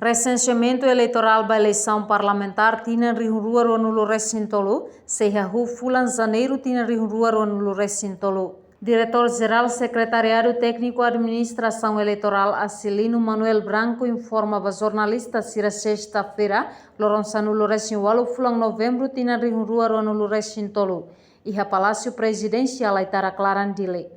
Recenseamento eleitoral da eleição parlamentar tinha rua no recintolo, seja fulan janeiro tinha rua no recintolo. Diretor-Geral Secretariado Técnico Administração Eleitoral Acilino Manuel Branco informa a jornalista sira sexta-feira, Lourenço no Recintolo, fulan novembro tinha rua no recintolo. E a Palácio Presidencial Aitara Clarandile.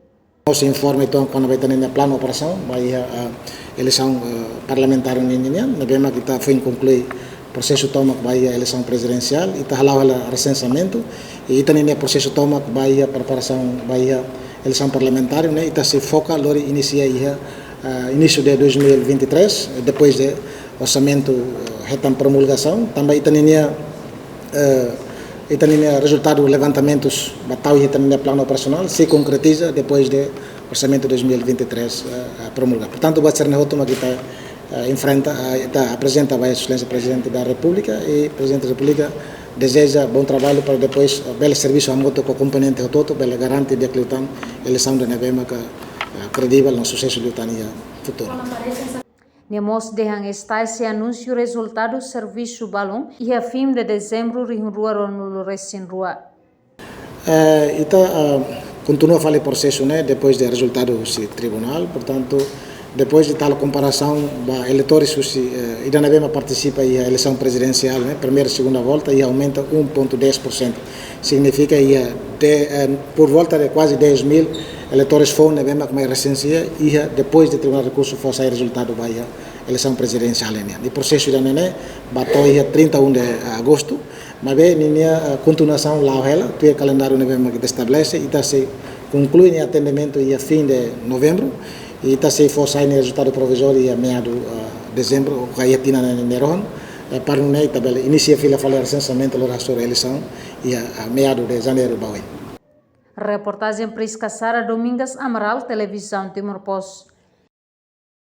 Nosso informe então quando vai ter na plano de operação, vai a eleição parlamentar na bema que está foi concluir processo toma que vai a eleição presidencial e está lá o recenseamento e também o processo toma que vai a preparação vai a eleição parlamentar, né? E está se foca lori inicia início de 2023 depois de orçamento retam promulgação também também e também o resultado dos levantamentos batalha também plano operacional se concretiza depois do orçamento de 2023 promulgado. Portanto, vai ser na última que está enfrenta, apresenta a excelência presidente da República e o presidente da República deseja bom trabalho para depois belo serviço a moto com o componente todo, belo garante de que a eleição de novembro credível no sucesso de Utania futuro. Nemos dejan estar esse anúncio resultado do serviço balão e a fim de dezembro rua no recém rua. Continua a fazer processo, né? Depois do resultado do tribunal, portanto, depois de tal comparação, eleitores ainda não participa da eleição presidencial, né? Primeira e segunda volta e aumenta 1,10%. Significa que por volta de quase 10 mil eleitores foram na mesma recência e depois do Tribunal de Recursos foi sair resultado da eleição presidencial. O processo ainda não bateu dia 31 de agosto, mas a continuação lá tem o calendário que estabelece e está se conclui o atendimento a fim de novembro e está se for sair o resultado provisório a meados de dezembro, que aí tinha na Neron, para o inicia a fila de recenseamento da eleição e a meados de janeiro. Reportagem Prisca Sara Domingas Amaral, Televisão Timor Post.